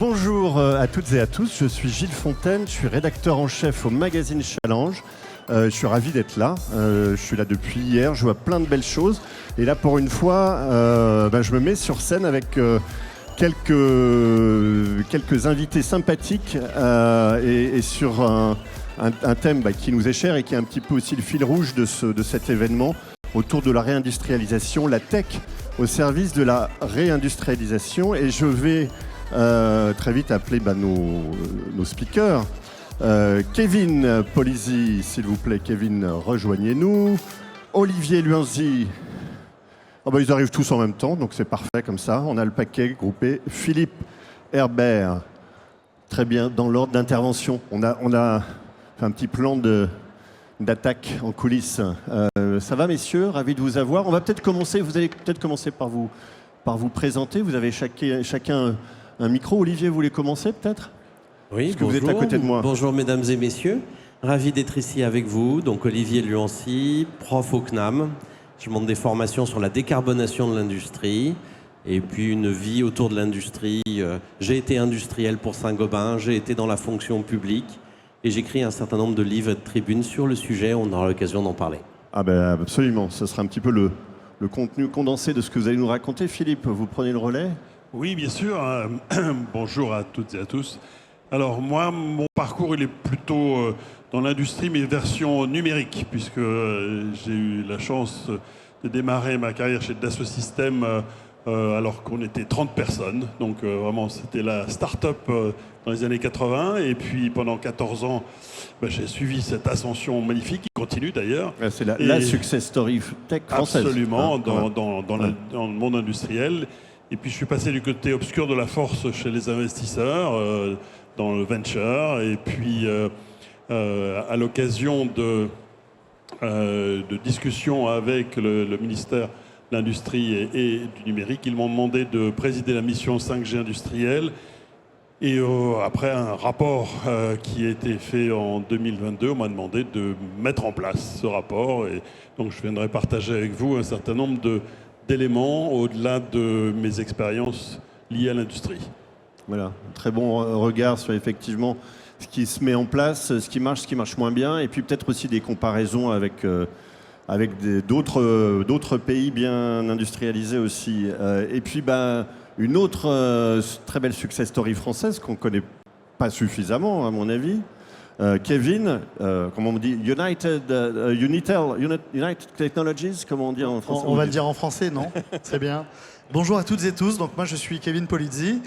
Bonjour à toutes et à tous, je suis Gilles Fontaine, je suis rédacteur en chef au magazine Challenge. Je suis ravi d'être là, je suis là depuis hier, je vois plein de belles choses. Et là pour une fois, je me mets sur scène avec quelques invités sympathiques et sur un thème qui nous est cher et qui est un petit peu aussi le fil rouge de cet événement autour de la réindustrialisation, la tech au service de la réindustrialisation. Et je vais très vite appeler nos speakers. Kevin Polizzi, s'il vous plaît. Kevin, rejoignez-nous. Olivier Luanzi. Ils arrivent tous en même temps, donc c'est parfait comme ça. On a le paquet groupé. Philippe Herbert. Très bien, dans l'ordre d'intervention. On a fait un petit plan d'attaque en coulisses. Ça va, messieurs? Ravi de vous avoir. On va peut-être commencer. Vous allez peut-être commencer par vous présenter. Vous avez chacun un micro. Olivier, vous voulez commencer peut-être? Oui, parce que bonjour. Vous êtes à côté de moi. Bonjour mesdames et messieurs. Ravi d'être ici avec vous. Donc Olivier Luanzi, prof au CNAM. Je monte des formations sur la décarbonation de l'industrie et puis une vie autour de l'industrie. J'ai été industriel pour Saint-Gobain, j'ai été dans la fonction publique et j'écris un certain nombre de livres et de tribunes sur le sujet. On aura l'occasion d'en parler. Absolument. Ce sera un petit peu le contenu condensé de ce que vous allez nous raconter. Philippe, vous prenez le relais? Oui, bien sûr. Bonjour à toutes et à tous. Alors moi, mon parcours, il est plutôt dans l'industrie, mais version numérique, puisque j'ai eu la chance de démarrer ma carrière chez Dassault Systèmes alors qu'on était 30 personnes. Donc vraiment, c'était la start-up dans les années 80. Et puis pendant 14 ans, j'ai suivi cette ascension magnifique, qui continue d'ailleurs. C'est la success story tech française. Absolument, dans le monde industriel. Et puis je suis passé du côté obscur de la force chez les investisseurs, dans le venture. Et puis à l'occasion de discussions avec le ministère de l'Industrie et du Numérique, ils m'ont demandé de présider la mission 5G industrielle. Et après un rapport qui a été fait en 2022, on m'a demandé de mettre en place ce rapport. Et donc je viendrai partager avec vous un certain nombre d'éléments au-delà de mes expériences liées à l'industrie. Voilà, très bon regard sur effectivement ce qui se met en place, ce qui marche moins bien, et puis peut-être aussi des comparaisons avec d'autres pays bien industrialisés aussi. Et puis une autre très belle success story française qu'on ne connaît pas suffisamment à mon avis. Kevin, comment on dit, United Technologies, comment on dit en français? On va le dire en français, non? Très bien. Bonjour à toutes et tous, donc moi je suis Kevin Polizzi.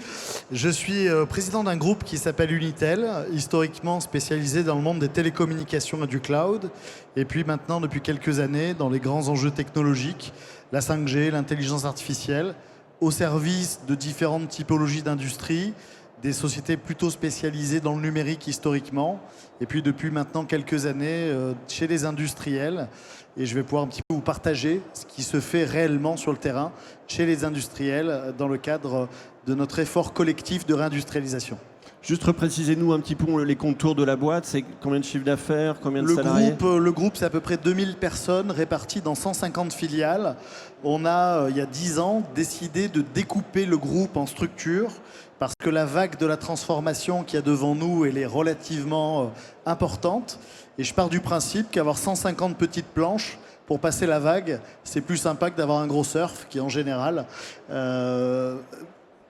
Je suis président d'un groupe qui s'appelle Unitel, historiquement spécialisé dans le monde des télécommunications et du cloud. Et puis maintenant, depuis quelques années, dans les grands enjeux technologiques, la 5G, l'intelligence artificielle, au service de différentes typologies d'industrie, des sociétés plutôt spécialisées dans le numérique historiquement, et puis depuis maintenant quelques années chez les industriels. Et je vais pouvoir un petit peu vous partager ce qui se fait réellement sur le terrain chez les industriels dans le cadre de notre effort collectif de réindustrialisation. Juste reprécisez-nous un petit peu les contours de la boîte. C'est combien de chiffre d'affaires, combien de salariés? Le groupe, c'est à peu près 2000 personnes réparties dans 150 filiales. On a, il y a 10 ans, décidé de découper le groupe en structures parce que la vague de la transformation qu'il y a devant nous, elle est relativement importante. Et je pars du principe qu'avoir 150 petites planches pour passer la vague, c'est plus sympa que d'avoir un gros surf qui, en général,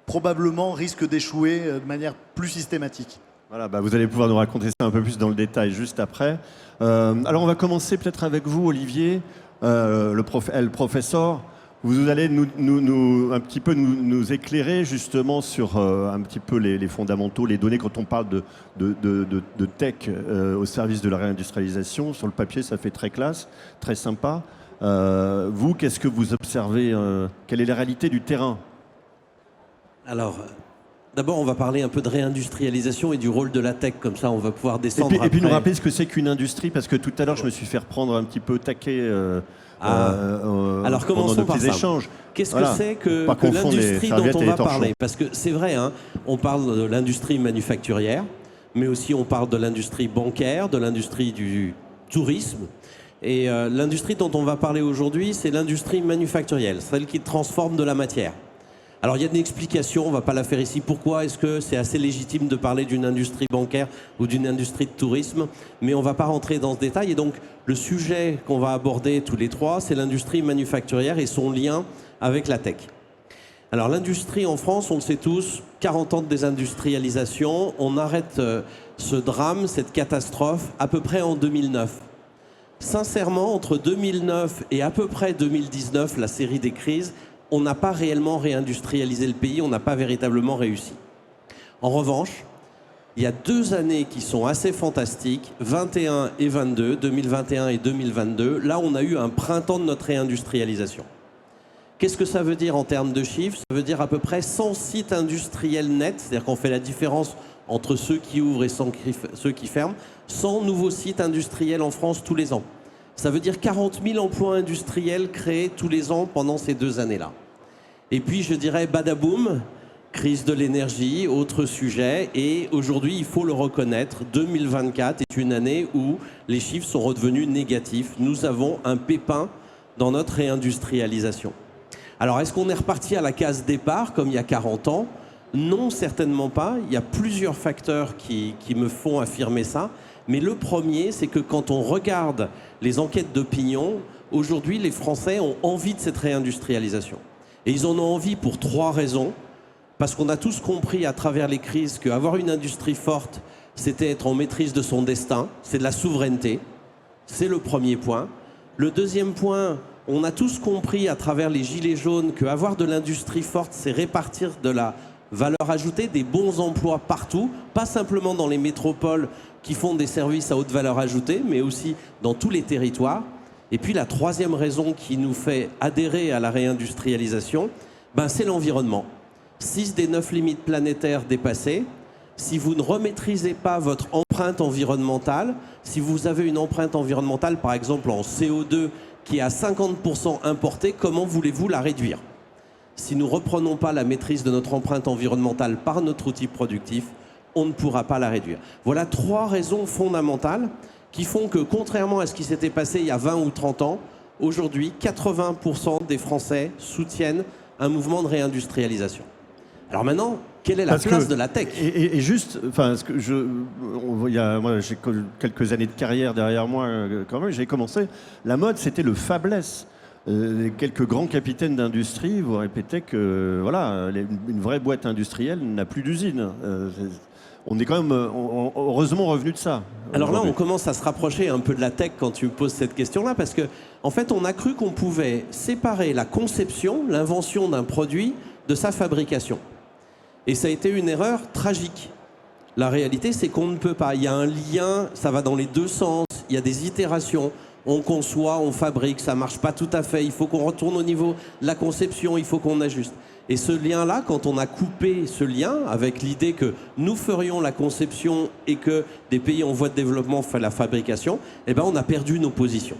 probablement risque d'échouer de manière plus systématique. Voilà, vous allez pouvoir nous raconter ça un peu plus dans le détail juste après. Alors on va commencer peut-être avec vous, Olivier, le professeur. Vous allez un petit peu nous éclairer justement sur un petit peu les fondamentaux, les données quand on parle de tech au service de la réindustrialisation. Sur le papier, ça fait très classe, très sympa. Vous, qu'est-ce que vous observez? Quelle est la réalité du terrain? Alors, d'abord, on va parler un peu de réindustrialisation et du rôle de la tech. Comme ça, on va pouvoir descendre et puis nous rappeler ce que c'est qu'une industrie, parce que tout à l'heure, je me suis fait reprendre un petit peu taquet alors, commençons par ça. Qu'est-ce que c'est que l'industrie dont on va parler? Parce que c'est vrai, on parle de l'industrie manufacturière, mais aussi on parle de l'industrie bancaire, de l'industrie du tourisme. Et l'industrie dont on va parler aujourd'hui, c'est l'industrie manufacturielle, celle qui transforme de la matière. Alors il y a une explication, on ne va pas la faire ici. Pourquoi est-ce que c'est assez légitime de parler d'une industrie bancaire ou d'une industrie de tourisme? Mais on ne va pas rentrer dans ce détail. Et donc le sujet qu'on va aborder tous les trois, c'est l'industrie manufacturière et son lien avec la tech. Alors l'industrie en France, on le sait tous, 40 ans de désindustrialisation. On arrête ce drame, cette catastrophe, à peu près en 2009. Sincèrement, entre 2009 et à peu près 2019, la série des crises, on n'a pas réellement réindustrialisé le pays, on n'a pas véritablement réussi. En revanche, il y a 2 années qui sont assez fantastiques, 21 et 22, 2021 et 2022. Là, on a eu un printemps de notre réindustrialisation. Qu'est-ce que ça veut dire en termes de chiffres? Ça veut dire à peu près 100 sites industriels nets, c'est-à-dire qu'on fait la différence entre ceux qui ouvrent et ceux qui ferment, 100 nouveaux sites industriels en France tous les ans. Ça veut dire 40 000 emplois industriels créés tous les ans pendant ces 2 années-là. Et puis, je dirais, badaboum, crise de l'énergie, autre sujet. Et aujourd'hui, il faut le reconnaître, 2024 est une année où les chiffres sont redevenus négatifs. Nous avons un pépin dans notre réindustrialisation. Alors, est-ce qu'on est reparti à la case départ, comme il y a 40 ans? Non, certainement pas. Il y a plusieurs facteurs qui me font affirmer ça. Mais le premier, c'est que quand on regarde les enquêtes d'opinion, aujourd'hui, les Français ont envie de cette réindustrialisation. Et ils en ont envie pour 3 raisons. Parce qu'on a tous compris à travers les crises qu'avoir une industrie forte, c'était être en maîtrise de son destin, c'est de la souveraineté. C'est le premier point. Le deuxième point, on a tous compris à travers les gilets jaunes qu'avoir de l'industrie forte, c'est répartir de la valeur ajoutée, des bons emplois partout, pas simplement dans les métropoles qui font des services à haute valeur ajoutée, mais aussi dans tous les territoires. Et puis la troisième raison qui nous fait adhérer à la réindustrialisation, c'est l'environnement. 6 des 9 limites planétaires dépassées. Si vous ne remaîtrisez pas votre empreinte environnementale, si vous avez une empreinte environnementale, par exemple en CO2, qui est à 50% importée, comment voulez-vous la réduire? Si nous ne reprenons pas la maîtrise de notre empreinte environnementale par notre outil productif, on ne pourra pas la réduire. Voilà 3 raisons fondamentales qui font que, contrairement à ce qui s'était passé il y a 20 ou 30 ans, aujourd'hui, 80% des Français soutiennent un mouvement de réindustrialisation. Alors maintenant, quelle est la place de la tech? Et juste, enfin, moi j'ai quelques années de carrière derrière moi quand même, j'ai commencé. La mode, c'était le fabless. Quelques grands capitaines d'industrie vous répétaient que voilà, une vraie boîte industrielle n'a plus d'usine. On est quand même heureusement revenu de ça. Alors là, on commence à se rapprocher un peu de la tech quand tu me poses cette question-là, parce que en fait, on a cru qu'on pouvait séparer la conception, l'invention d'un produit, de sa fabrication. Et ça a été une erreur tragique. La réalité, c'est qu'on ne peut pas. Il y a un lien, ça va dans les 2 sens, il y a des itérations. On conçoit, on fabrique, ça ne marche pas tout à fait. Il faut qu'on retourne au niveau de la conception, il faut qu'on ajuste. Et ce lien-là, quand on a coupé ce lien avec l'idée que nous ferions la conception et que des pays en voie de développement font la fabrication, on a perdu nos positions.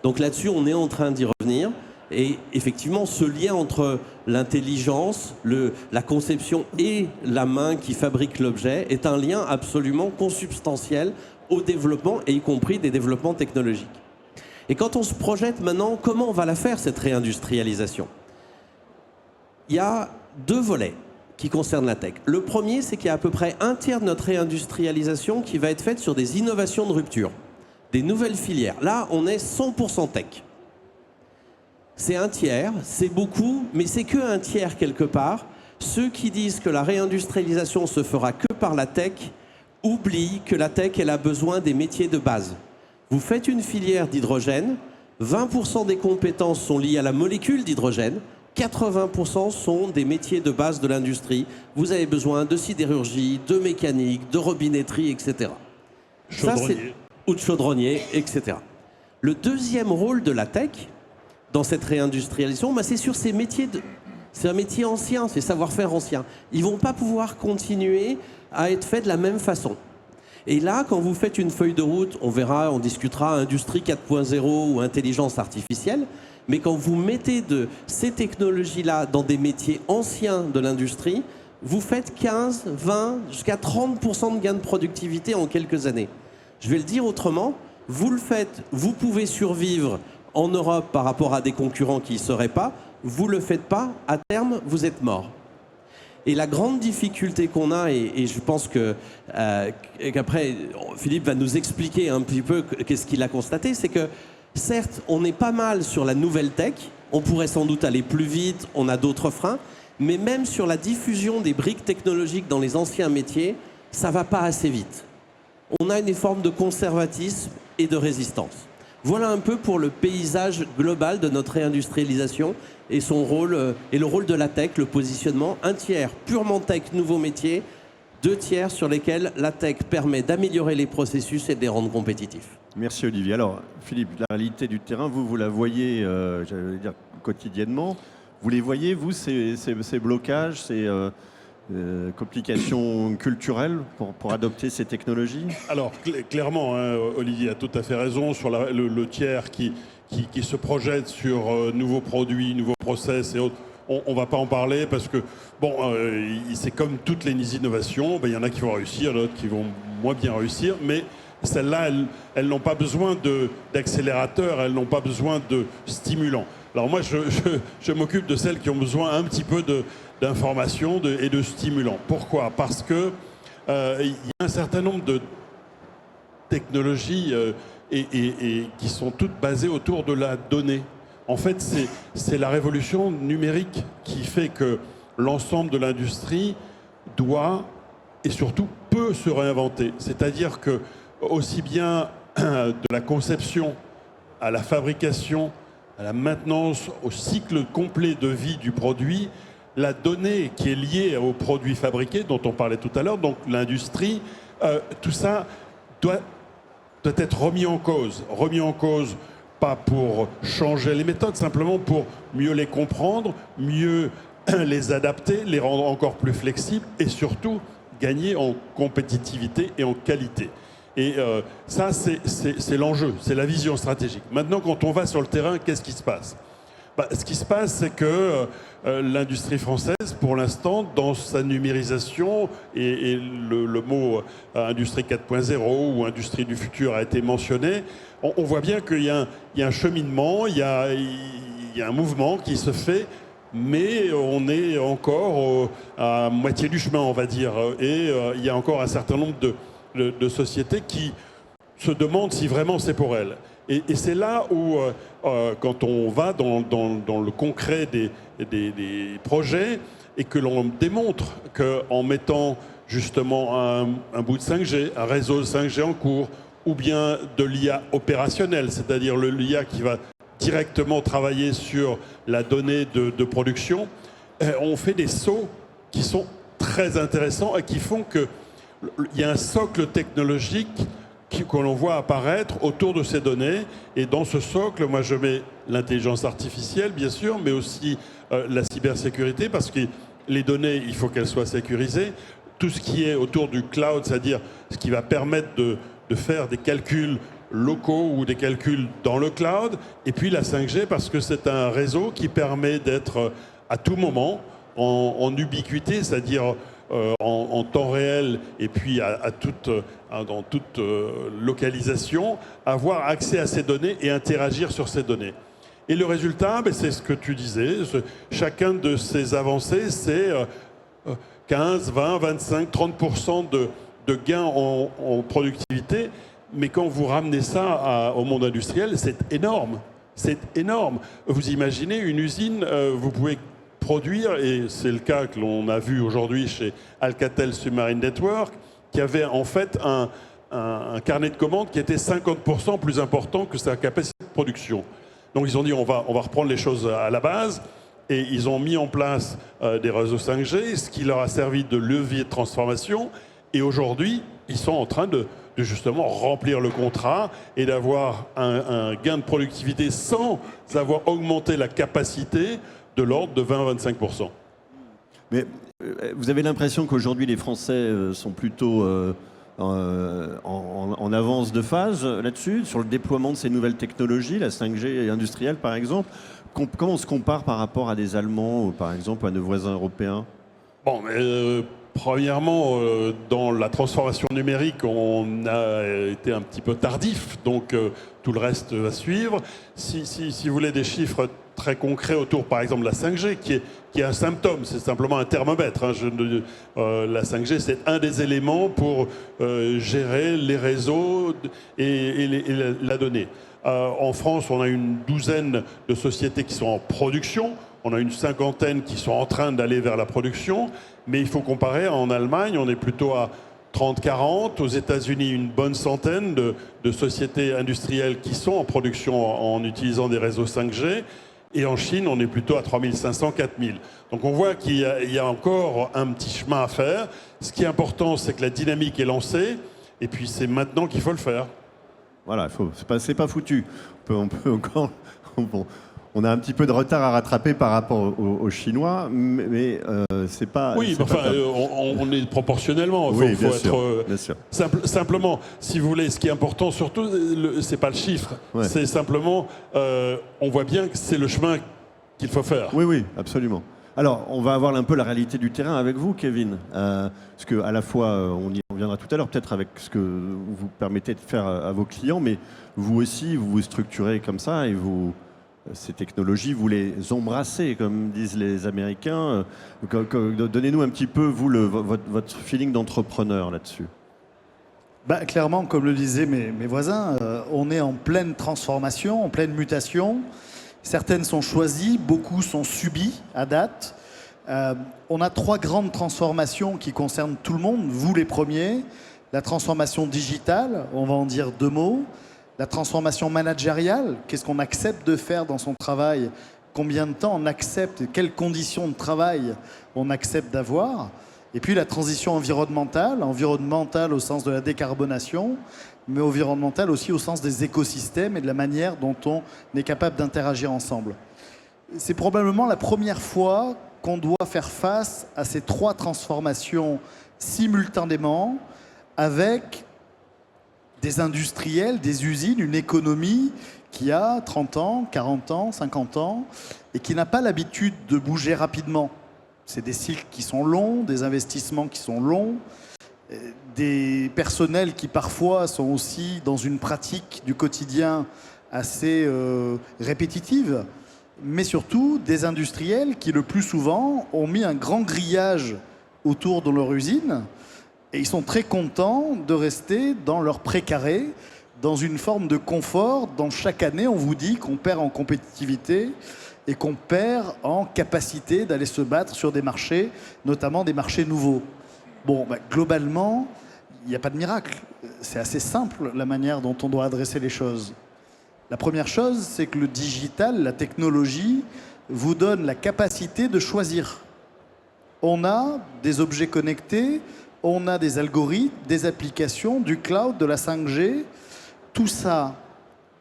Donc là-dessus, on est en train d'y revenir. Et effectivement, ce lien entre l'intelligence, la conception et la main qui fabrique l'objet est un lien absolument consubstantiel au développement, et y compris des développements technologiques. Et quand on se projette maintenant, comment on va la faire, cette réindustrialisation? Il y a 2 volets qui concernent la tech. Le premier, c'est qu'il y a à peu près 1/3 de notre réindustrialisation qui va être faite sur des innovations de rupture, des nouvelles filières. Là, on est 100% tech. C'est 1/3, c'est beaucoup, mais c'est que 1/3 quelque part. Ceux qui disent que la réindustrialisation se fera que par la tech oublient que la tech, elle a besoin des métiers de base. Vous faites une filière d'hydrogène, 20% des compétences sont liées à la molécule d'hydrogène, 80% sont des métiers de base de l'industrie. Vous avez besoin de sidérurgie, de mécanique, de robinetterie, etc. Chaudronnier. Ou de chaudronnier, etc. Le deuxième rôle de la tech, dans cette réindustrialisation, c'est sur ces métiers c'est un métier ancien, c'est savoir-faire ancien. Ils ne vont pas pouvoir continuer à être faits de la même façon. Et là, quand vous faites une feuille de route, on verra, on discutera industrie 4.0 ou intelligence artificielle, mais quand vous mettez de ces technologies-là dans des métiers anciens de l'industrie, vous faites 15, 20, jusqu'à 30% de gain de productivité en quelques années. Je vais le dire autrement, vous le faites, vous pouvez survivre en Europe par rapport à des concurrents qui n'y seraient pas, vous ne le faites pas, à terme, vous êtes mort. Et la grande difficulté qu'on a, et je pense qu'après Philippe va nous expliquer un petit peu qu'est-ce qu'il a constaté, c'est que certes, on est pas mal sur la nouvelle tech, on pourrait sans doute aller plus vite, on a d'autres freins, mais même sur la diffusion des briques technologiques dans les anciens métiers, ça va pas assez vite. On a une forme de conservatisme et de résistance. Voilà un peu pour le paysage global de notre réindustrialisation et son rôle, et le rôle de la tech, le positionnement. Un tiers purement tech, nouveaux métiers, 2 tiers sur lesquels la tech permet d'améliorer les processus et de les rendre compétitifs. Merci Olivier. Alors Philippe, la réalité du terrain, vous la voyez j'allais dire, quotidiennement. Vous les voyez, vous, ces blocages, ces complications culturelles pour adopter ces technologies? Alors clairement, hein, Olivier a tout à fait raison sur le tiers qui se projette sur nouveaux produits, nouveaux process et autres. On ne va pas en parler parce que, bon, c'est comme toutes les innovations, il y en a qui vont réussir, d'autres qui vont moins bien réussir, mais celles-là, elles n'ont pas besoin d'accélérateurs, elles n'ont pas besoin de stimulants. Alors moi, je m'occupe de celles qui ont besoin un petit peu d'informations et de stimulants. Pourquoi? Parce que il y a un certain nombre de technologies et qui sont toutes basées autour de la donnée. En fait, c'est la révolution numérique qui fait que l'ensemble de l'industrie doit et surtout peut se réinventer. C'est-à-dire que aussi bien de la conception à la fabrication, à la maintenance, au cycle complet de vie du produit, la donnée qui est liée aux produits fabriqués, dont on parlait tout à l'heure, donc l'industrie, tout ça doit être remis en cause, pas pour changer les méthodes, simplement pour mieux les comprendre, mieux les adapter, les rendre encore plus flexibles et surtout gagner en compétitivité et en qualité. Et ça, c'est l'enjeu, c'est la vision stratégique. Maintenant, quand on va sur le terrain, qu'est-ce qui se passe? Ce qui se passe, c'est que l'industrie française, pour l'instant, dans sa numérisation, et le mot industrie 4.0 ou industrie du futur a été mentionné, on voit bien qu'il y a un cheminement, il y a un mouvement qui se fait, mais on est encore à moitié du chemin, on va dire. Et il y a encore un certain nombre de sociétés qui se demandent si vraiment c'est pour elles. Et c'est là où, quand on va dans le concret des projets et que l'on démontre qu'en mettant justement un bout de 5G, un réseau de 5G en cours, ou bien de l'IA opérationnelle, c'est-à-dire l'IA qui va directement travailler sur la donnée de production, on fait des sauts qui sont très intéressants et qui font qu'il y a un socle technologique que l'on voit apparaître autour de ces données. Et dans ce socle, moi je mets l'intelligence artificielle, bien sûr, mais aussi la cybersécurité, parce que les données, il faut qu'elles soient sécurisées. Tout ce qui est autour du cloud, c'est-à-dire ce qui va permettre de faire des calculs locaux ou des calculs dans le cloud. Et puis la 5G, parce que c'est un réseau qui permet d'être à tout moment en ubiquité, c'est-à-dire en temps réel et puis dans toute localisation, avoir accès à ces données et interagir sur ces données. Et le résultat, c'est ce que tu disais, chacun de ces avancées, c'est 15, 20, 25, 30% de gains en productivité. Mais quand vous ramenez ça au monde industriel, c'est énorme. C'est énorme. Vous imaginez une usine, vous pouvez produire, et c'est le cas que l'on a vu aujourd'hui chez Alcatel Submarine Network, qui avait en fait un carnet de commandes qui était 50% plus important que sa capacité de production. Donc ils ont dit on va reprendre les choses à la base, et ils ont mis en place des réseaux 5G, ce qui leur a servi de levier de transformation, et aujourd'hui ils sont en train de justement remplir le contrat et d'avoir un gain de productivité sans avoir augmenté la capacité de l'ordre de 20-25%. Mais vous avez l'impression qu'aujourd'hui les Français sont plutôt en avance de phase là-dessus, sur le déploiement de ces nouvelles technologies, la 5G industrielle par exemple. Comment on se compare par rapport à des Allemands ou par exemple à nos voisins européens? Bon, premièrement, dans la transformation numérique, on a été un petit peu tardif, donc tout le reste va suivre. Si vous voulez des chiffres très concret autour, par exemple, de la 5G, qui est un symptôme, c'est simplement un thermomètre. Hein. La 5G, c'est un des éléments pour gérer les réseaux et la donnée. En France, on a une douzaine de sociétés qui sont en production. On a une cinquantaine qui sont en train d'aller vers la production. Mais il faut comparer, en Allemagne, on est plutôt à 30-40. Aux États-Unis, une bonne centaine de sociétés industrielles qui sont en production en utilisant des réseaux 5G. Et en Chine, on est plutôt à 3500-4000. Donc on voit qu'il y a encore un petit chemin à faire. Ce qui est important, c'est que la dynamique est lancée. Et puis c'est maintenant qu'il faut le faire. Voilà, c'est pas foutu. On peut encore... On a un petit peu de retard à rattraper par rapport aux Chinois, mais c'est pas... Oui, c'est enfin, pas on est proportionnellement. Oui, faut bien sûr, être, bien sûr. Simplement, si vous voulez, ce qui est important surtout, c'est pas le chiffre. Ouais. C'est simplement, on voit bien que c'est le chemin qu'il faut faire. Oui, oui, absolument. Alors, on va avoir un peu la réalité du terrain avec vous, Kevin. Parce qu'à la fois, on y reviendra tout à l'heure, peut-être avec ce que vous permettez de faire à vos clients, mais vous aussi, vous vous structurez comme ça et ces technologies, vous les embrassez, comme disent les Américains. Donnez-nous un petit peu, vous, votre feeling d'entrepreneur là-dessus. Bah, clairement, comme le disaient mes voisins, on est en pleine transformation, en pleine mutation. Certaines sont choisies, beaucoup sont subies à date. On a 3 grandes transformations qui concernent tout le monde, vous les premiers. La transformation digitale, on va en dire 2 mots. La transformation managériale, qu'est-ce qu'on accepte de faire dans son travail, combien de temps on accepte, quelles conditions de travail on accepte d'avoir. Et puis la transition environnementale au sens de la décarbonation, mais environnementale aussi au sens des écosystèmes et de la manière dont on est capable d'interagir ensemble. C'est probablement la première fois qu'on doit faire face à ces 3 transformations simultanément avec des industriels, des usines, une économie qui a 30 ans, 40 ans, 50 ans et qui n'a pas l'habitude de bouger rapidement. C'est des cycles qui sont longs, des investissements qui sont longs, des personnels qui parfois sont aussi dans une pratique du quotidien assez répétitive, mais surtout des industriels qui le plus souvent ont mis un grand grillage autour de leur usine. Et ils sont très contents de rester dans leur précaré, dans une forme de confort dont chaque année on vous dit qu'on perd en compétitivité et qu'on perd en capacité d'aller se battre sur des marchés, notamment des marchés nouveaux. Bon, bah, globalement, il n'y a pas de miracle. C'est assez simple la manière dont on doit adresser les choses. La première chose, c'est que le digital, la technologie, vous donne la capacité de choisir. On a des objets connectés, on a des algorithmes, des applications, du cloud, de la 5G. Tout ça,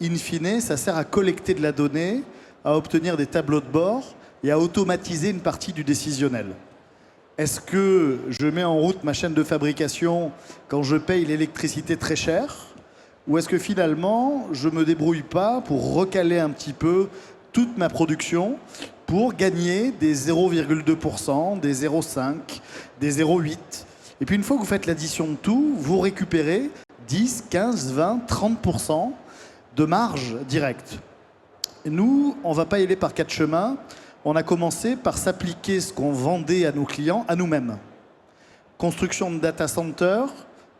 in fine, ça sert à collecter de la donnée, à obtenir des tableaux de bord et à automatiser une partie du décisionnel. Est-ce que je mets en route ma chaîne de fabrication quand je paye l'électricité très cher? Ou est-ce que finalement, je ne me débrouille pas pour recaler un petit peu toute ma production pour gagner des 0,2%, des 0,5%, des 0,8%? Et puis une fois que vous faites l'addition de tout, vous récupérez 10, 15, 20, 30% de marge directe. Et nous, on ne va pas y aller par 4 chemins. On a commencé par s'appliquer ce qu'on vendait à nos clients, à nous-mêmes. Construction de data center,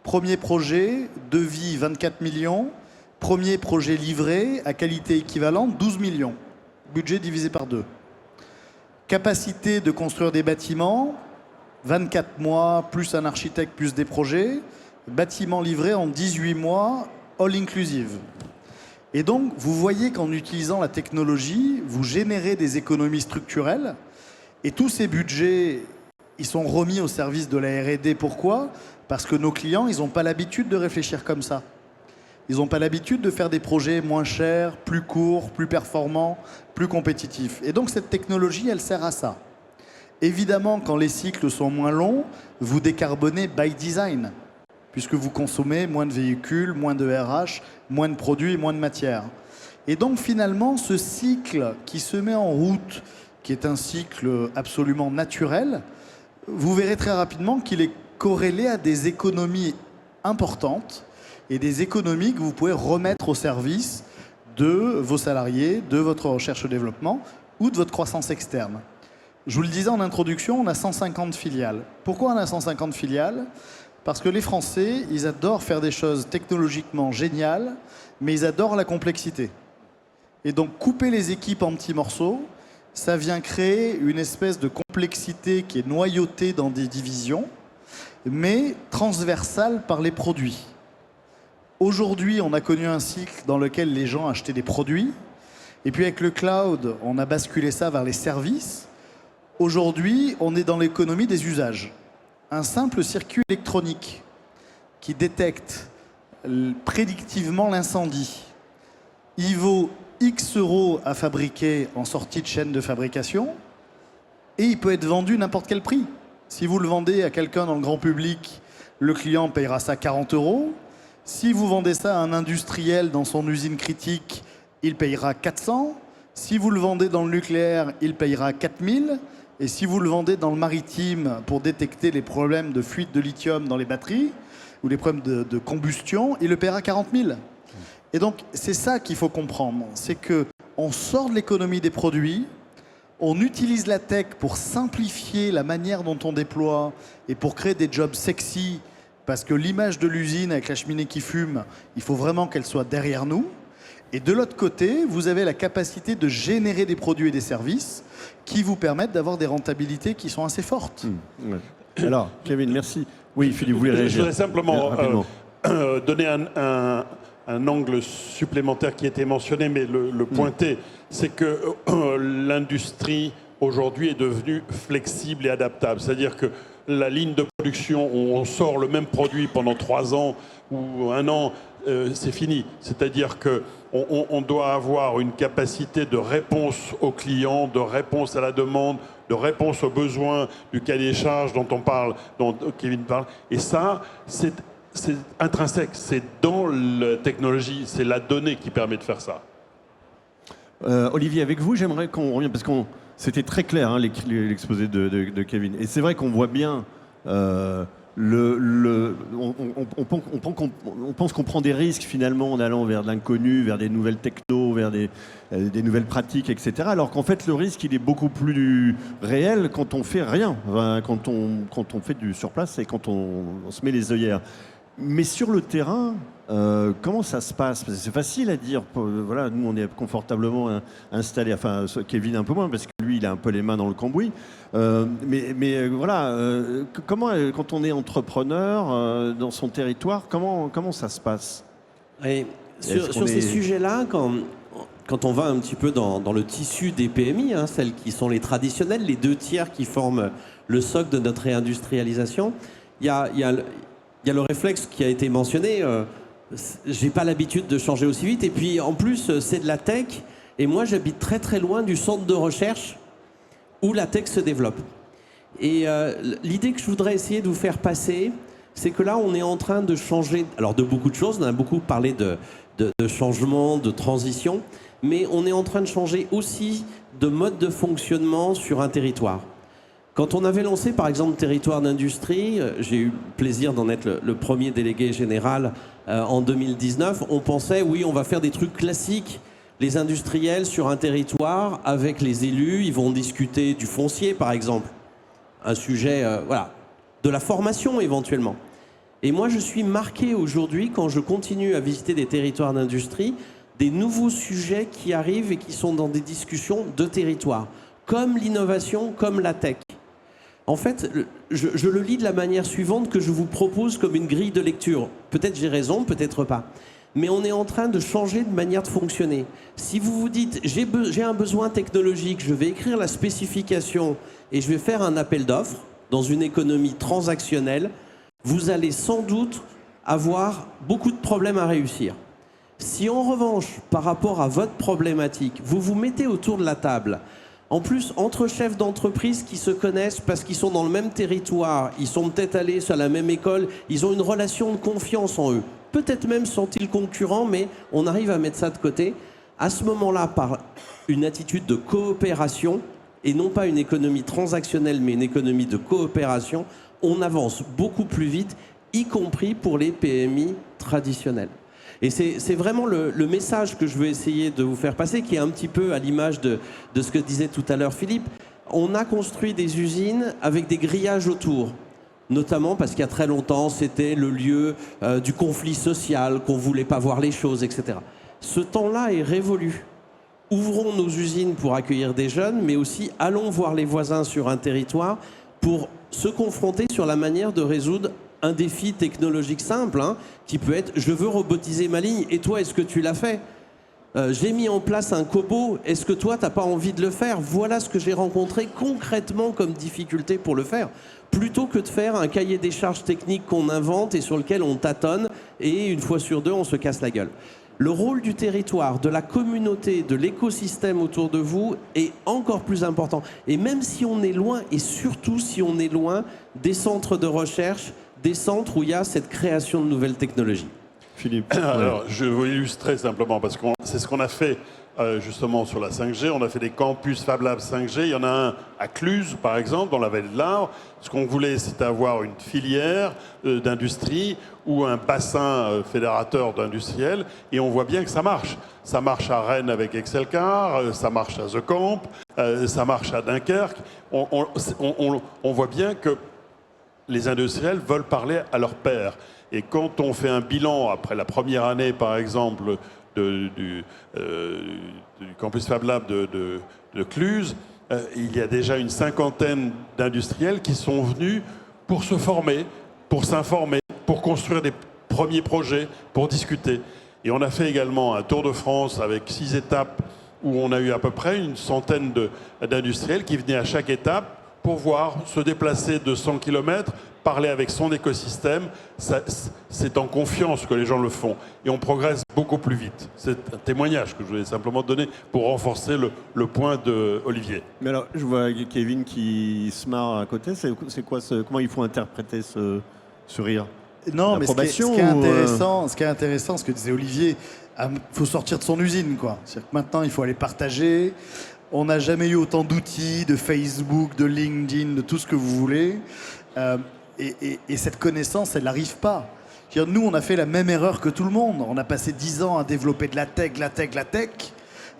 premier projet, devis 24 millions, premier projet livré à qualité équivalente 12 millions, budget divisé par 2. Capacité de construire des bâtiments, 24 mois, plus un architecte, plus des projets, bâtiment livré en 18 mois, all inclusive. Et donc, vous voyez qu'en utilisant la technologie, vous générez des économies structurelles et tous ces budgets, ils sont remis au service de la R&D. Pourquoi ? Parce que nos clients, ils n'ont pas l'habitude de réfléchir comme ça. Ils n'ont pas l'habitude de faire des projets moins chers, plus courts, plus performants, plus compétitifs. Et donc, cette technologie, elle sert à ça. Évidemment, quand les cycles sont moins longs, vous décarbonez by design, puisque vous consommez moins de véhicules, moins de RH, moins de produits, moins de matières. Et donc finalement, ce cycle qui se met en route, qui est un cycle absolument naturel, vous verrez très rapidement qu'il est corrélé à des économies importantes et des économies que vous pouvez remettre au service de vos salariés, de votre recherche et développement, ou de votre croissance externe. Je vous le disais en introduction, on a 150 filiales. Pourquoi on a 150 filiales? Parce que les Français, ils adorent faire des choses technologiquement géniales, mais ils adorent la complexité. Et donc, couper les équipes en petits morceaux, ça vient créer une espèce de complexité qui est noyautée dans des divisions, mais transversale par les produits. Aujourd'hui, on a connu un cycle dans lequel les gens achetaient des produits, et puis avec le cloud, on a basculé ça vers les services. Aujourd'hui, on est dans l'économie des usages. Un simple circuit électronique qui détecte prédictivement l'incendie, il vaut X euros à fabriquer en sortie de chaîne de fabrication et il peut être vendu n'importe quel prix. Si vous le vendez à quelqu'un dans le grand public, le client payera ça 40 euros. Si vous vendez ça à un industriel dans son usine critique, il payera 400. Si vous le vendez dans le nucléaire, il payera 4000. Et si vous le vendez dans le maritime pour détecter les problèmes de fuite de lithium dans les batteries ou les problèmes de combustion, il le paiera 40 000. Et donc, c'est ça qu'il faut comprendre. C'est qu'on sort de l'économie des produits, on utilise la tech pour simplifier la manière dont on déploie et pour créer des jobs sexy, parce que l'image de l'usine avec la cheminée qui fume, il faut vraiment qu'elle soit derrière nous. Et de l'autre côté, vous avez la capacité de générer des produits et des services qui vous permettent d'avoir des rentabilités qui sont assez fortes. Ouais. Alors, Kevin, merci. Oui, Philippe, vous voulez réagir? Je voudrais simplement donner un angle supplémentaire qui était mentionné, mais le pointer, c'est que l'industrie aujourd'hui est devenue flexible et adaptable. C'est-à-dire que la ligne de production où on sort le même produit pendant 3 ans ou 1 an, c'est fini. C'est-à-dire qu'on doit avoir une capacité de réponse aux clients, de réponse à la demande, de réponse aux besoins du cahier des charges dont on parle, dont Kevin parle. Et ça, c'est intrinsèque, c'est dans la technologie, c'est la donnée qui permet de faire ça. Olivier, avec vous, j'aimerais qu'on revienne, parce que c'était très clair, hein, l'exposé de Kevin. Et c'est vrai qu'on voit bien, on pense qu'on prend des risques finalement en allant vers de l'inconnu, vers des nouvelles technos, vers des nouvelles pratiques, etc. Alors qu'en fait, le risque, il est beaucoup plus réel quand on fait rien, quand on fait du surplace et quand on se met les œillères. Mais sur le terrain, comment ça se passe? Parce que c'est facile à dire. Voilà, nous, on est confortablement installés. Enfin, Kevin un peu moins, parce que lui, il a un peu les mains dans le cambouis. Mais voilà, comment, quand on est entrepreneur dans son territoire, comment ça se passe? Et sur ces sujets-là, quand on va un petit peu dans le tissu des PMI, hein, celles qui sont les traditionnelles, les 2 tiers qui forment le socle de notre réindustrialisation, il y a le réflexe qui a été mentionné, j'ai pas l'habitude de changer aussi vite, et puis en plus c'est de la tech, et moi j'habite très très loin du centre de recherche où la tech se développe. Et l'idée que je voudrais essayer de vous faire passer, c'est que là on est en train de changer, alors de beaucoup de choses, on a beaucoup parlé de changement, de transition, mais on est en train de changer aussi de mode de fonctionnement sur un territoire. Quand on avait lancé par exemple Territoire d'Industrie, j'ai eu le plaisir d'en être le premier délégué général en 2019, on pensait oui, on va faire des trucs classiques, les industriels sur un territoire avec les élus, ils vont discuter du foncier par exemple, un sujet voilà, de la formation éventuellement. Et moi je suis marqué aujourd'hui quand je continue à visiter des territoires d'industrie, des nouveaux sujets qui arrivent et qui sont dans des discussions de territoire, comme l'innovation, comme la tech. En fait, je le lis de la manière suivante que je vous propose comme une grille de lecture. Peut-être j'ai raison, peut-être pas. Mais on est en train de changer de manière de fonctionner. Si vous vous dites, j'ai un besoin technologique, je vais écrire la spécification et je vais faire un appel d'offres dans une économie transactionnelle, vous allez sans doute avoir beaucoup de problèmes à réussir. Si en revanche, par rapport à votre problématique, vous vous mettez autour de la table, en plus, entre chefs d'entreprise qui se connaissent parce qu'ils sont dans le même territoire, ils sont peut-être allés à la même école, ils ont une relation de confiance en eux. Peut-être même sont-ils concurrents, mais on arrive à mettre ça de côté. À ce moment-là, par une attitude de coopération, et non pas une économie transactionnelle, mais une économie de coopération, on avance beaucoup plus vite, y compris pour les PMI traditionnelles. Et c'est vraiment le message que je veux essayer de vous faire passer, qui est un petit peu à l'image de ce que disait tout à l'heure Philippe. On a construit des usines avec des grillages autour, notamment parce qu'il y a très longtemps, c'était le lieu du conflit social, qu'on ne voulait pas voir les choses, etc. Ce temps-là est révolu. Ouvrons nos usines pour accueillir des jeunes, mais aussi allons voir les voisins sur un territoire pour se confronter sur la manière de résoudre un défi technologique simple, hein, qui peut être « je veux robotiser ma ligne, et toi, est-ce que tu l'as fait ?» J'ai mis en place un Kobo, est-ce que toi, tu n'as pas envie de le faire? Voilà ce que j'ai rencontré concrètement comme difficulté pour le faire, plutôt que de faire un cahier des charges techniques qu'on invente et sur lequel on tâtonne, et une fois sur deux, on se casse la gueule. Le rôle du territoire, de la communauté, de l'écosystème autour de vous est encore plus important. Et même si on est loin, et surtout si on est loin des centres de recherche, des centres où il y a cette création de nouvelles technologies. Philippe. Alors, je vais illustrer simplement, parce que c'est ce qu'on a fait justement sur la 5G. On a fait des campus Fab Lab 5G. Il y en a un à Cluses, par exemple, dans la vallée de l'Arve. Ce qu'on voulait, c'était avoir une filière d'industrie ou un bassin fédérateur d'industriels. Et on voit bien que ça marche. Ça marche à Rennes avec Excelcar, ça marche à The Camp, ça marche à Dunkerque. On voit bien que les industriels veulent parler à leurs pairs. Et quand on fait un bilan après la première année, par exemple, du campus Fab Lab de Cluses, il y a déjà une cinquantaine d'industriels qui sont venus pour se former, pour s'informer, pour construire des premiers projets, pour discuter. Et on a fait également un tour de France avec 6 étapes où on a eu à peu près une centaine d'industriels qui venaient à chaque étape pour voir se déplacer de 100 km, parler avec son écosystème. C'est en confiance que les gens le font. Et on progresse beaucoup plus vite. C'est un témoignage que je voulais simplement donner pour renforcer le point d'Olivier. Mais alors, je vois Kevin qui se marre à côté. C'est quoi comment il faut interpréter ce rire? Non, mais ce qui est intéressant, ce que disait Olivier, il faut sortir de son usine, quoi. C'est-à-dire que maintenant, il faut aller partager. On n'a jamais eu autant d'outils, de Facebook, de LinkedIn, de tout ce que vous voulez. Et cette connaissance, elle n'arrive pas. Nous, on a fait la même erreur que tout le monde. On a passé 10 ans à développer de la tech,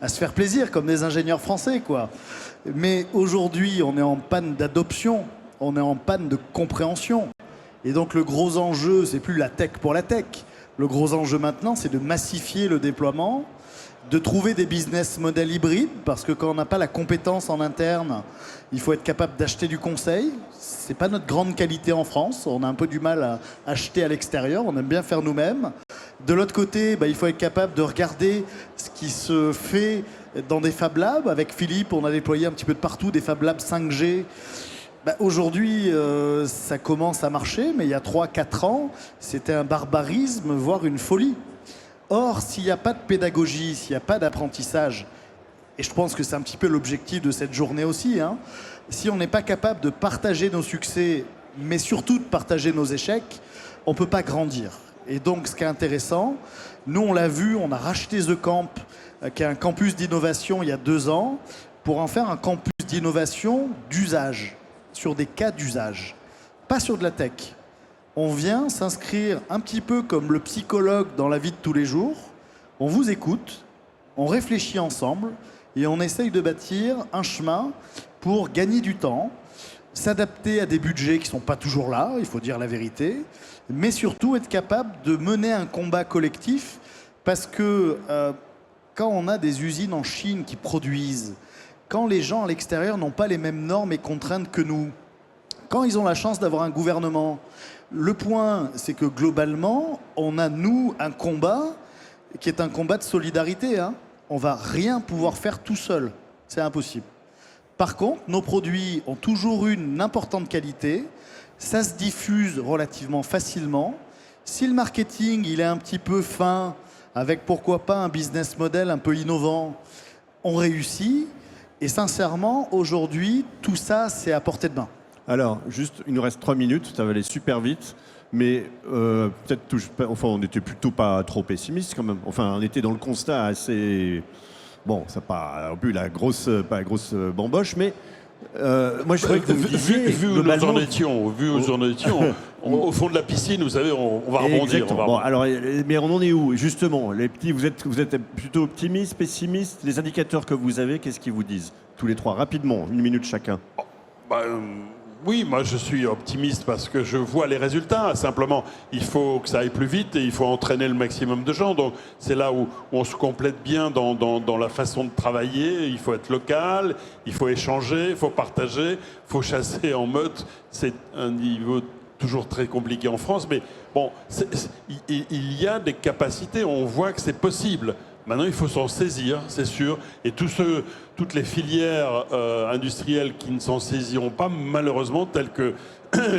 à se faire plaisir, comme des ingénieurs français, quoi. Mais aujourd'hui, on est en panne d'adoption, on est en panne de compréhension. Et donc, le gros enjeu, c'est plus la tech pour la tech. Le gros enjeu maintenant, c'est de massifier le déploiement, de trouver des business models hybrides, parce que quand on n'a pas la compétence en interne, il faut être capable d'acheter du conseil. C'est pas notre grande qualité en France. On a un peu du mal à acheter à l'extérieur. On aime bien faire nous-mêmes. De l'autre côté, il faut être capable de regarder ce qui se fait dans des Fab Labs. Avec Philippe, on a déployé un petit peu de partout des Fab Labs 5G. Aujourd'hui, ça commence à marcher, mais il y a 3-4 ans, c'était un barbarisme, voire une folie. Or, s'il n'y a pas de pédagogie, s'il n'y a pas d'apprentissage, et je pense que c'est un petit peu l'objectif de cette journée aussi, hein, si on n'est pas capable de partager nos succès, mais surtout de partager nos échecs, on ne peut pas grandir. Et donc, ce qui est intéressant, nous, on l'a vu, on a racheté The Camp, qui est un campus d'innovation il y a 2 ans, pour en faire un campus d'innovation d'usage, sur des cas d'usage, pas sur de la tech. On vient s'inscrire un petit peu comme le psychologue dans la vie de tous les jours. On vous écoute, on réfléchit ensemble et on essaye de bâtir un chemin pour gagner du temps, s'adapter à des budgets qui ne sont pas toujours là, il faut dire la vérité, mais surtout être capable de mener un combat collectif parce que quand on a des usines en Chine qui produisent, quand les gens à l'extérieur n'ont pas les mêmes normes et contraintes que nous, quand ils ont la chance d'avoir un gouvernement, le point, c'est que globalement, on a, nous, un combat qui est un combat de solidarité. Hein. On ne va rien pouvoir faire tout seul. C'est impossible. Par contre, nos produits ont toujours une importante qualité. Ça se diffuse relativement facilement. Si le marketing, il est un petit peu fin, avec pourquoi pas un business model un peu innovant, on réussit. Et sincèrement, aujourd'hui, tout ça, c'est à portée de main. Alors, juste, il nous reste 3 minutes, ça va aller super vite, mais on n'était plutôt pas trop pessimiste quand même. Enfin, on était dans le constat assez... Bon, ça n'a pas plus pas la grosse bamboche, mais Moi, je croyais que vous me disiez, Vu où nous globalement- en étions, au fond de la piscine, vous savez, on va rebondir. Exactement. Bon, alors, mais on en est où, justement? Les petits, vous êtes plutôt optimistes, pessimistes? Les indicateurs que vous avez, qu'est-ce qu'ils vous disent? Tous les trois, rapidement, 1 minute chacun. Oui, moi je suis optimiste parce que je vois les résultats. Simplement, il faut que ça aille plus vite et il faut entraîner le maximum de gens. Donc c'est là où on se complète bien dans la façon de travailler. Il faut être local, il faut échanger, il faut partager, il faut chasser en meute. C'est un niveau toujours très compliqué en France, mais bon, il y a des capacités, on voit que c'est possible. Maintenant, il faut s'en saisir, c'est sûr. Et toutes les filières industrielles qui ne s'en saisiront pas, malheureusement, telles que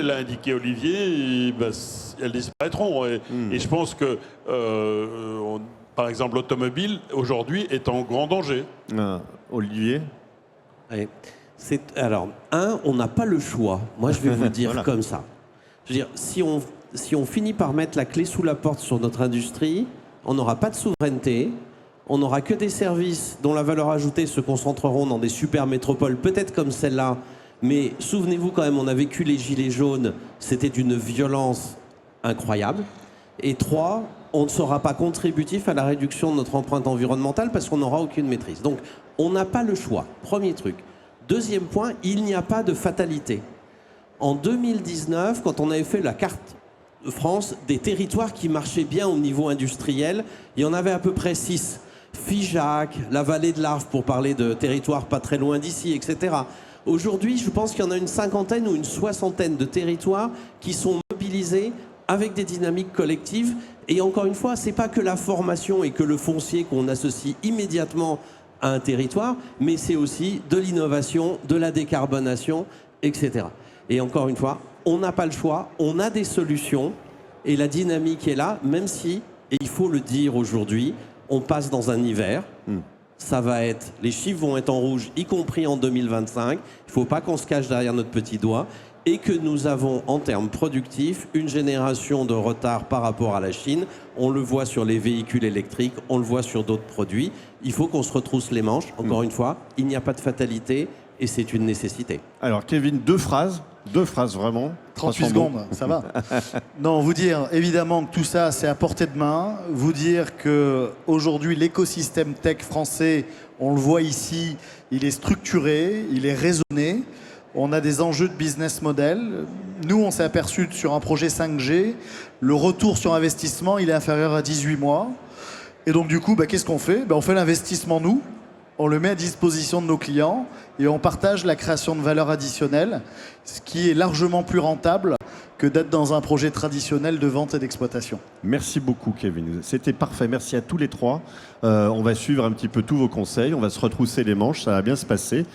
l'a indiqué Olivier, elles disparaîtront. Et je pense que, par exemple, l'automobile, aujourd'hui, est en grand danger. Olivier? Ouais. Alors, on n'a pas le choix. Moi, je vais vous le dire Voilà. comme ça. Je veux dire, si on finit par mettre la clé sous la porte sur notre industrie, on n'aura pas de souveraineté, on n'aura que des services dont la valeur ajoutée se concentreront dans des super métropoles, peut-être comme celle-là, mais souvenez-vous quand même, on a vécu les gilets jaunes, c'était d'une violence incroyable. Et 3, on ne sera pas contributif à la réduction de notre empreinte environnementale parce qu'on n'aura aucune maîtrise. Donc, on n'a pas le choix, premier truc. Deuxième point, il n'y a pas de fatalité. En 2019, quand on avait fait la carte France des territoires qui marchaient bien au niveau industriel, il y en avait à peu près 6. Figeac, la vallée de l'Arve, pour parler de territoires pas très loin d'ici, etc. Aujourd'hui, je pense qu'il y en a une 50aine ou une 60aine de territoires qui sont mobilisés avec des dynamiques collectives. Et encore une fois, c'est pas que la formation et que le foncier qu'on associe immédiatement à un territoire, mais c'est aussi de l'innovation, de la décarbonation, etc. Et encore une fois, on n'a pas le choix, on a des solutions et la dynamique est là, même si, et il faut le dire aujourd'hui, on passe dans un hiver. Ça va être, les chiffres vont être en rouge, y compris en 2025. Il ne faut pas qu'on se cache derrière notre petit doigt. Et que nous avons, en termes productifs, une génération de retard par rapport à la Chine. On le voit sur les véhicules électriques, on le voit sur d'autres produits. Il faut qu'on se retrousse les manches. Encore une fois, il n'y a pas de fatalité et c'est une nécessité. Alors, Kevin, 2 phrases vraiment. 38 300 mots. secondes, ça va. Non, vous dire évidemment que tout ça, c'est à portée de main. Vous dire qu'aujourd'hui, l'écosystème tech français, on le voit ici, il est structuré, il est raisonné. On a des enjeux de business model. Nous, on s'est aperçu sur un projet 5G, le retour sur investissement, il est inférieur à 18 mois. Et donc, du coup, qu'est-ce qu'on fait? On fait l'investissement, nous. On le met à disposition de nos clients et on partage la création de valeur additionnelle, ce qui est largement plus rentable que d'être dans un projet traditionnel de vente et d'exploitation. Merci beaucoup, Kevin. C'était parfait. Merci à tous les trois. On va suivre un petit peu tous vos conseils. On va se retrousser les manches. Ça va bien se passer.